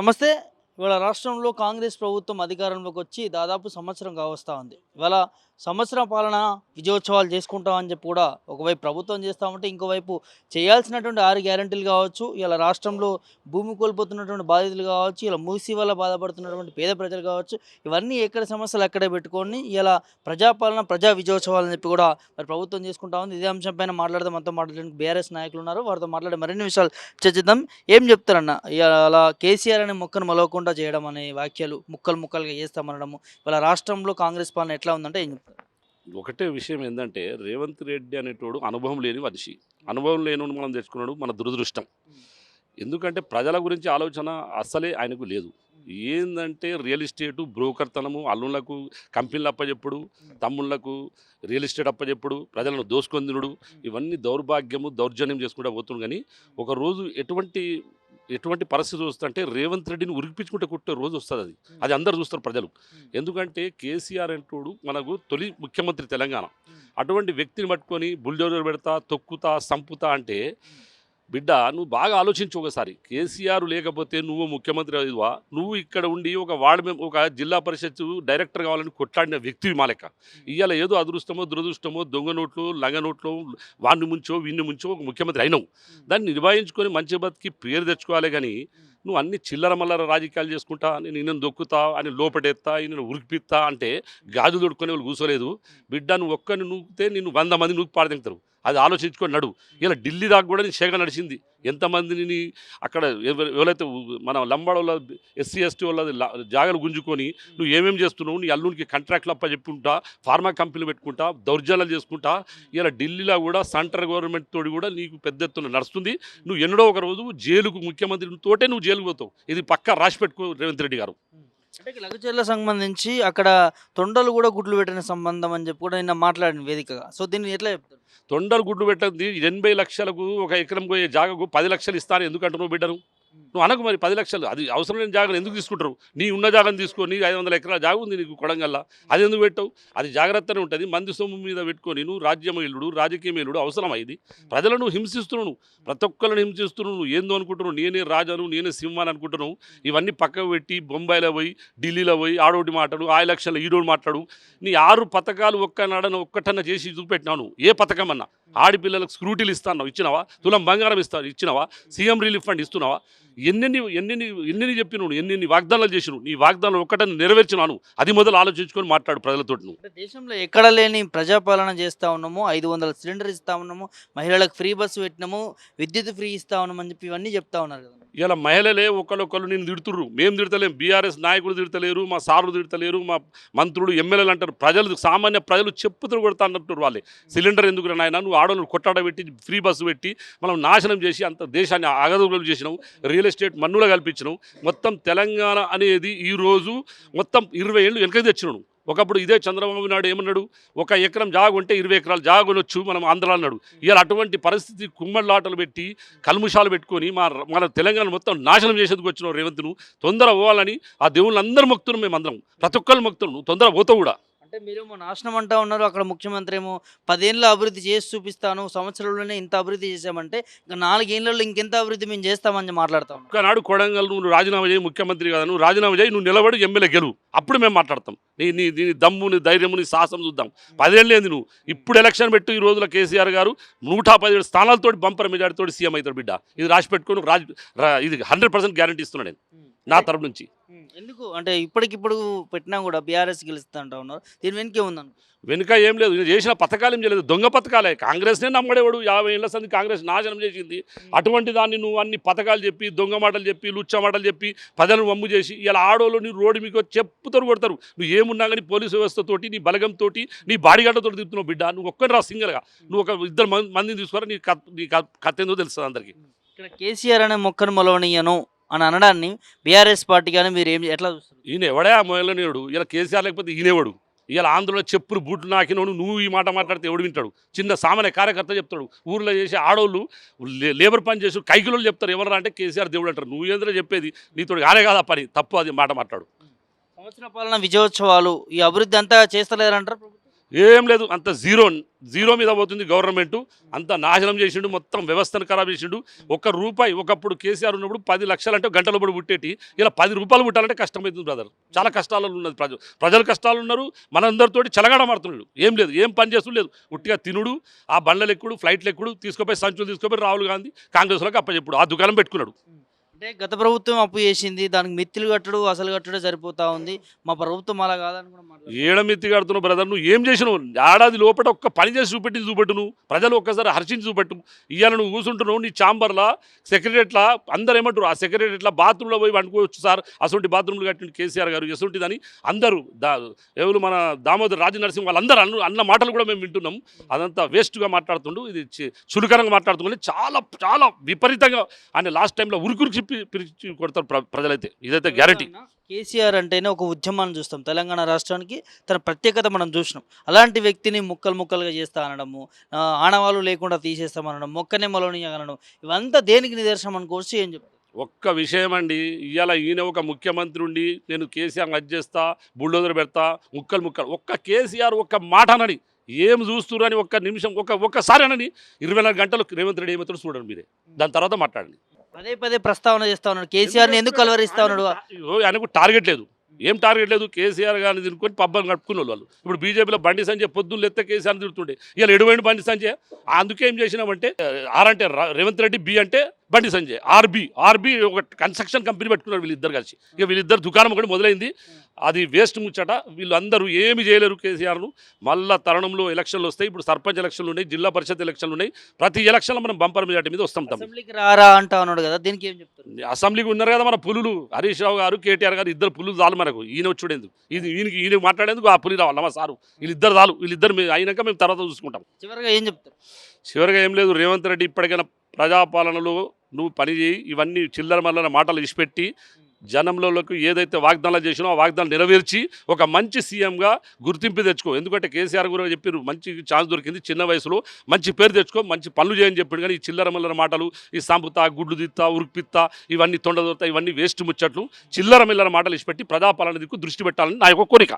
నమస్తే. ఇవాళ రాష్ట్రంలో కాంగ్రెస్ ప్రభుత్వం అధికారంలోకి వచ్చి దాదాపు సంవత్సరం కావస్తా ఉంది. ఇవాళ సంవత్సరం పాలన విజయోత్సవాలు చేసుకుంటామని చెప్పి కూడా ఒకవైపు ప్రభుత్వం చేస్తా ఉంటే, ఇంకోవైపు చేయాల్సినటువంటి 6 గ్యారంటీలు కావచ్చు, ఇలా రాష్ట్రంలో భూమి కోల్పోతున్నటువంటి బాధితులు కావచ్చు, ఇలా మూసీ వల్ల బాధపడుతున్నటువంటి పేద ప్రజలు కావచ్చు, ఇవన్నీ ఎక్కడ సమస్యలు అక్కడే పెట్టుకొని ఇలా ప్రజాపాలన, ప్రజా విజయోత్సవాలు అని చెప్పి కూడా మరి ప్రభుత్వం చేసుకుంటా ఉంది. ఇదే అంశం పైన మనతో మాట్లాడడానికి బీఆర్ఎస్ నాయకులు ఉన్నారు. వారితో మాట్లాడే మరిన్ని విషయాలు చర్చిద్దాం. ఏం చెప్తారన్న? అలా కేసీఆర్ అనే మొక్కను మొలవకుండా చేయడం అనే వ్యాఖ్యలు, ముక్కలు ముక్కలుగా చేస్తామనడము, ఇవాళ రాష్ట్రంలో కాంగ్రెస్ పాలన ఎట్లా ఉందంటే ఏం చెప్తారు? ఒకటే విషయం ఏంటంటే రేవంత్ రెడ్డి అనేటోడు అనుభవం లేని మనిషి. అనుభవం లేని మనం తెచ్చుకున్నాడు మన దురదృష్టం. ఎందుకంటే ప్రజల గురించి ఆలోచన అస్సలే ఆయనకు లేదు. ఏందంటే రియల్ ఎస్టేటు బ్రోకర్తనము, అల్లుళ్లకు కంపెనీలు అప్పచెప్పుడు, తమ్ముళ్లకు రియల్ ఎస్టేట్ అప్పచెప్పుడు, ప్రజలను దోసుకొని తినుడు, ఇవన్నీ దౌర్భాగ్యము దౌర్జన్యం చేసుకుంటూ పోతుంది. కానీ ఒకరోజు ఎటువంటి పరిస్థితి వస్తుందంటే రేవంత్ రెడ్డిని ఉరికిపించుకుంటే కొట్టే రోజు వస్తుంది. అది అందరు చూస్తారు ప్రజలు. ఎందుకంటే కేసీఆర్ అంటోడు మనకు తొలి ముఖ్యమంత్రి తెలంగాణ. అటువంటి వ్యక్తిని పట్టుకొని బుల్డోజర్ పెడతా, తొక్కుతా, సంపుతా అంటే బిడ్డ నువ్వు బాగా ఆలోచించు ఒకసారి. కేసీఆర్ లేకపోతే నువ్వు ముఖ్యమంత్రి అదివా, నువ్వు ఇక్కడ ఉండి ఒక జిల్లా పరిషత్ డైరెక్టర్ కావాలని కొట్లాడిన వ్యక్తివి మా లెక్క. ఇవాళ ఏదో అదృష్టమో దురదృష్టమో దొంగ నోట్లు లంగ నోట్లు వాడిని ముంచో వీడిని ముంచో ఒక ముఖ్యమంత్రి అయినావు. దాన్ని నిర్వహించుకొని మంచి బతికి పేరు తెచ్చుకోవాలి. కానీ నువ్వు అన్ని చిల్లర మల్లర రాజకీయాలు చేసుకుంటా, నేను ఈయనను దొక్కుతా అని లోపడెత్తా, ఈయనను ఉరికిపిత్తా అంటే గాజు దొడుకునే వాళ్ళు కూర్చోలేదు. బిడ్డ నువ్వు ఒక్కరిని నూకితే నిన్ను 100 మంది నూకి పాడదెంగుతారు. అది ఆలోచించుకొని నడు. ఇలా ఢిల్లీ దాకా కూడా నీ షేగ నడిచింది. ఎంతమందిని అక్కడ ఎవరైతే మన లంబాడోళ్ళ ఎస్సీ ఎస్టీ వాళ్ళ జాగలు గుంజుకొని నువ్వు ఏమేమి చేస్తున్నావు, నీ అల్లునికి కాంట్రాక్ట్లు చెప్పుకుంటా, ఫార్మా కంపెనీలు పెట్టుకుంటా, దౌర్జన్యాలు చేసుకుంటా, ఇలా ఢిల్లీలో కూడా సెంట్రల్ గవర్నమెంట్ తోటి కూడా నీకు పెద్ద ఎత్తున నడుస్తుంది. నువ్వు ఎన్నడో ఒక రోజు జైలుకు ముఖ్యమంత్రి తోటే నువ్వు జైలుకు పోతావు. ఇది పక్కా రాసి పెట్టుకో రేవంత్ రెడ్డి గారు. అంటే లగచర్ల సంబంధించి అక్కడ తొండలు కూడా గుడ్లు పెట్టిన సంబంధం అని చెప్పి కూడా నిన్న మాట్లాడిన వేదికగా. సో దీన్ని ఎట్లా చెప్తారు? తొండలు గుడ్డు పెట్టింది 80 లక్షలకు ఒక ఎకరం పోయే జాగకు 10 లక్షలు ఇస్తాను ఎందుకంటున్నావు బిడ్డను? నువ్వు అనకు మరి 10 లక్షలు అది అవసరం లేని జాగాను ఎందుకు తీసుకుంటారు? నీ ఉన్న జాగాను తీసుకొని 500 ఎకరాల జాగా ఉంది నీకు కొడంగల్లా, అది ఎందుకు పెట్టావు? అది జాగ్రత్తనే ఉంటుంది. మంది సొమ్ము మీద పెట్టుకొని నువ్వు రాజ్యమేలుడు రాజకీయమేలుడు అవసరమా? ఇది ప్రజలను హింసిస్తున్నావు, ప్రతి ఒక్కరిని హింసిస్తున్నావు. నువ్వు ఏందో అనుకుంటున్నావు, నేనే రాజాను నేనే సింహాన్ని అనుకుంటున్నావు. ఇవన్నీ పక్కకు పెట్టి బొంబాయిలో పోయి ఢిల్లీలో పోయి ఆడోటి మాట్లాడు, 5 లక్షల ఈడోడు మాట్లాడు. నీ 6 పథకాలు ఒక్కటన్నా చేసి చూపెట్టినావు. ఏ పథకం అన్నా ఆడపిల్లలకు స్క్రూటీలు ఇస్తాను ఇచ్చినావా? తులం బంగారం ఇచ్చినావా? సీఎం రిలీఫ్ ఫండ్ ఇస్తున్నావా? ఎన్ని చెప్పినావు, ఎన్ని వాగ్దానాలు చేసినావు? నీ వాగ్దానాలు ఒక్కటని నెరవేర్చినాను. అది మొదలు ఆలోచించుకొని మాట్లాడు ప్రజలతో. నువ్వు దేశంలో ఎక్కడ లేని ప్రజాపాలన చేస్తూ ఉన్నాము, 500 సిలిండర్ ఇస్తా ఉన్నాము, మహిళలకు ఫ్రీ బస్సు పెట్టినాము, విద్యుత్ ఫ్రీ ఇస్తా ఉన్నాము అని చెప్పి ఇవన్నీ చెప్తా ఉన్నారు కదా. ఇలా మహిళలే ఒకళ్ళు నేను తిడుతుర్రు, మేము తిడతలేం. బీఆర్ఎస్ నాయకులు తిడతలేరు, మా సార్లు తిడతలేరు, మా మంత్రులు ఎమ్మెల్యేలు అంటారు. ప్రజలు సామాన్య ప్రజలు చెప్పుతురు కొడతా అంటారు. వాళ్ళే సిలిండర్ ఎందుకు నాయన, నువ్వు ఆడవాళ్ళు కొట్టాడబెట్టి ఫ్రీ బస్సు పెట్టి మనం నాశనం చేసి అంత దేశాన్ని అగదుగులు చేసినావు, రియల్ ఎస్టేట్ మన్నులు కల్పించినావు. మొత్తం తెలంగాణ అనేది ఈరోజు మొత్తం 20 ఏళ్ళు వెనక తెచ్చినావు. ఒకప్పుడు ఇదే చంద్రబాబు నాయుడు ఏమన్నాడు, 1 ఎకరం జాగ ఉంటే 20 ఎకరాలు జాగ కొనొచ్చు మనం ఆంధ్ర అన్నాడు. ఇవాళ అటువంటి పరిస్థితి కుమ్మళ్ళాటలు పెట్టి కల్ముషాలు పెట్టుకొని మన తెలంగాణ మొత్తం నాశనం చేసేందుకు వచ్చినావు. రేవంత్ను తొందర పోవాలని ఆ దేవుళ్ళు అందరూ మొక్కుతున్నాం, మేము అందరం ప్రతి ఒక్కరు మొక్కుతున్నాం. నువ్వు తొందర పోతావు కూడా. అంటే మీరేమో నాశనం అంటా ఉన్నారు, అక్కడ ముఖ్యమంత్రి ఏమో 10 ఏళ్ళ అభివృద్ధి చేసి చూపిస్తాను, సంవత్సరంలోనే ఇంత అభివృద్ధి చేశామంటే ఇంకా 4 ఏళ్ళలో ఇంకెంత అభివృద్ధి మేము చేస్తామని మాట్లాడతాం. ఒకనాడు కొడంగల్ నువ్వు రాజీనామా చేయి, ముఖ్యమంత్రి కదా నువ్వు రాజీనామా చేయి, నువ్వు నిలబడి ఎమ్మెల్యే గెలువు, అప్పుడు మేము మాట్లాడతాం. నీ దమ్ము, నీ ధైర్యము, నీ సాహసం చూద్దాం. 10 ఏళ్ళు ఏంది నువ్వు? ఇప్పుడు ఎలక్షన్ పెట్టు. ఈ రోజుల కేసీఆర్ గారు 117 స్థానాలతో బంపర్ మెజార్టీతో సీఎం అవుతాడు బిడ్డ. ఇది రాసి పెట్టుకొని ఇది 100% గ్యారంటీ ఇస్తున్నాను నేను నా తరపు నుంచి. ఎందుకు అంటే ఇప్పటికిప్పుడు పెట్టినా కూడా బీఆర్ఎస్ గెలుస్తా అంటా ఉన్నారు, దీని వెనుకే ఉందను? వెనుక ఏం లేదు, నేను చేసిన పథకాలు ఏం చేయలేదు, దొంగ పథకాలే. కాంగ్రెస్నే నమ్మడేవాడు. 50 ఏళ్ల సంది కాంగ్రెస్ నాశనం చేసింది. అటువంటి దాన్ని నువ్వు అన్ని పథకాలు చెప్పి, దొంగ మాటలు చెప్పి, లుచ్చ మాటలు చెప్పి, ప్రజలను వమ్ము చేసి ఇలా ఆడోళ్ళు నీ రోడ్డు మీకు చెప్పుతారు కొడతారు. నువ్వు ఏమున్నా కానీ పోలీసు వ్యవస్థతోటి, నీ బలగంతో, నీ బాడీగార్డ్తో తిప్పుతున్నావు బిడ్డ. నువ్వు ఒక్కని రా సింగల్గా, నువ్వు ఒక 2 మందిని తీసుకోరా, నీ కథ ఏందో తెలుస్తుంది అందరికీ. ఇక్కడ కేసీఆర్ అనే మొక్కను మొలవనీయను అని అనడాన్ని బీఆర్ఎస్ పార్టీ కానీ మీరు ఎట్లా చూస్తారు? ఈయన ఎవడే ఆ మొదలనేవాడు? ఇలా కేసీఆర్ లేకపోతే ఈయనేవాడు? ఇలా ఆంధ్రలో చెప్పులు బూట్లు నాకినోడు నువ్వు ఈ మాట మాట్లాడితే ఎవడు వింటాడు? చిన్న సామాన్య కార్యకర్త చెప్తాడు. ఊర్లో చేసే ఆడోళ్ళు లేబర్ పని చేసి కైకిలోళ్ళు చెప్తారు. ఎవరు అంటే కేసీఆర్ దేవుడు అంటారు. నువ్వు ఏంద్ర చెప్పేది? నీతో కానే కాదా పని? తప్పు అది మాట మాట్లాడు. సంవత్సర పాలన విజయోత్సవాలు ఈ అభివృద్ధి అంతా చేస్తలేరంటారు. ఏం లేదు, అంత జీరో మీద పోతుంది గవర్నమెంట్. అంత నాశనం చేసిండు, మొత్తం వ్యవస్థను ఖరాబ్ చేసిండు. ఒక్క రూపాయి ఒకప్పుడు కేసీఆర్ ఉన్నప్పుడు 10 లక్షలు అంటే గంటల పడి పుట్టేటి, ఇలా 10 రూపాయలు పుట్టాలంటే కష్టమవుతుంది బ్రదర్. చాలా కష్టాలలో ఉన్నది ప్రజలు కష్టాలు ఉన్నారు. మనందరితోటి చెలగాడ మారుతున్నాడు. ఏం లేదు, ఏం పని చేస్తూ లేదు. ఉట్టిగా తినుడు, ఆ బండ్లు ఎక్కుడు, ఫ్లైట్లు ఎక్కుడు, తీసుకుపోయి సంచులు తీసుకుపోయి రాహుల్ గాంధీ కాంగ్రెస్లోకి అప్పచెప్పుడు ఆ దుకాణం పెట్టుకున్నాడు. అంటే గత ప్రభుత్వం అప్పు చేసింది, దానికి మిత్తులు కట్టడు అసలు కట్టడే సరిపోతా ఉంది, మా ప్రభుత్వం అలా కాదని కూడా మాట్లాడుతున్నారు. ఏడమిత్తి కడుతున్నావు బ్రదర్, నువ్వు ఏం చేసినావు? ఏడాది లోపల ఒక్క పని చేసి చూపెట్టు నువ్వు ప్రజలు ఒక్కసారి హర్షించి చూపెట్టు. ఇవాళ నువ్వు కూర్చుంటున్నావు నీ ఛాంబర్లా, సెక్రటరీట్లా, అందరు ఏమంటారు ఆ సెక్రటరీట్లా బాత్రూంలో పోయి వండుకోవచ్చు సార్, అసొంటి బాత్రూమ్లు కట్టిన కేసీఆర్ గారు ఎసొంటిదని అందరూ ఎవరు మన దామోదర్ రాజు నరసింహ వాళ్ళందరూ అన్న మాటలు కూడా మేము వింటున్నాం. అదంతా వేస్ట్గా మాట్లాడుతుండు, ఇది చులకరంగా మాట్లాడుతుండే, చాలా చాలా విపరీతంగా ఆయన లాస్ట్ టైంలో ఉరికి పిలిచి కొడతారు ప్రజలైతే, ఇదైతే గ్యారంటీ. కేసీఆర్ అంటేనే ఒక ఉద్యమాన్ని చూస్తాం, తెలంగాణ రాష్ట్రానికి తన ప్రత్యేకత మనం చూసినాం. అలాంటి వ్యక్తిని ముక్కలుగా చేస్తా అనడము, ఆనవాళ్ళు లేకుండా తీసేస్తామనడం, మొక్కనెమ్మలోని అనడం, ఇవంతా దేనికి నిదర్శనం అనుకోవచ్చు, ఏం చెప్తారు? ఒక్క విషయం అండి, ఇవాళ ఈయన ఒక ముఖ్యమంత్రి ఉండి నేను కేసీఆర్ అది చేస్తా, బుల్డోజర్ పెడతా, ముక్కలు ఒక్క కేసీఆర్ ఒక్క మాట అనని, ఏం చూస్తున్నారు అని ఒక్క నిమిషం ఒక్కసారి అనని 24 గంటలు రేవంత్ రెడ్డి ఏమవుతాడు చూడండి మీరే, దాని తర్వాత మాట్లాడండి. పదే ప్రస్తావన చేస్తా ఉన్నాడు, కేసీఆర్ని ఎందుకు కలవరిస్తా ఉన్నాడు? ఆయనకు టార్గెట్ లేదు, ఏం టార్గెట్ లేదు. కేసీఆర్ గారిని తినుకొని పబ్బం కట్టుకునే వాళ్ళు. ఇప్పుడు బీజేపీలో బండి సంజయ్ పొద్దున్న ఎత్తే కేసీఆర్ని తిడుతుండే, ఇలా ఎడువైంది బండి సంజయ్. అందుకే ఏం చేసినామంటే ఆర్ అంటే రేవంత్ రెడ్డి, బి అంటే బండి సంజయ్, ఆర్బీ ఒక కన్స్ట్రక్షన్ కంపెనీ పెట్టుకున్నారు వీళ్ళిద్దరు కలిసి. ఇక వీళ్ళిద్దరు దుకాణం కూడా మొదలైంది, అది వేస్ట్ ముచ్చట. వీళ్ళందరూ ఏమి చేయలేరు కేసీఆర్ను. మళ్ళా తరుణంలో ఎలక్షన్లు వస్తాయి, ఇప్పుడు సర్పంచ్ ఎలక్షన్లు ఉన్నాయి, జిల్లా పరిషత్ ఎలక్షన్లు ఉన్నాయి. ప్రతి ఎలక్షన్లో మనం బంపర్ మెజార్టీ మీద వస్తాం. అసెంబ్లీకి రారా అంటా ఉన్నాడు కదా, దీనికి ఏం చెప్తారు? అసెంబ్లీకి ఉన్నారు కదా మన పులులు, హరీష్ రావు గారు, కేటీఆర్ గారు, ఇద్దరు పులులు చాలు మనకు. ఈయన వచ్చుడేందుకు, ఈయన మాట్లాడేందుకు ఆ పులి రావాలి మా సారు. వీళ్ళిద్దరు చాలు, వీళ్ళిద్దరు అయినాక మేము తర్వాత చూసుకుంటాం. చివరిగా ఏం చెప్తారు? చివరిగా ఏం లేదు, రేవంత్ రెడ్డి ఇప్పటికైనా ప్రజాపాలనలో నువ్వు పని చేయి, ఇవన్నీ చిల్లర మల్లర మాటలు ఇచ్చిపెట్టి జనంలోకి ఏదైతే వాగ్దానాలు చేసినో ఆ వాగ్దానాలు నెరవేర్చి ఒక మంచి సీఎంగా గుర్తింపు తెచ్చుకో. ఎందుకంటే కేసీఆర్ కూడా చెప్పారు, మంచి ఛాన్స్ దొరికింది, చిన్న వయసులో మంచి పేరు తెచ్చుకో, మంచి పనులు చేయని చెప్పాడు. కానీ ఈ చిల్లర మల్లర మాటలు, ఈ సంపుతా, గుడ్లు తిత్తా, ఉరికిపిత్తా, ఇవన్నీ తొండదొరుతా, ఇవన్నీ వేస్ట్ ముచ్చట్లు, చిల్లర మిల్లర మాటలు ఇచ్చిపెట్టి ప్రజాపాలన దిక్కు దృష్టి పెట్టాలని నా యొక్క కోరిక.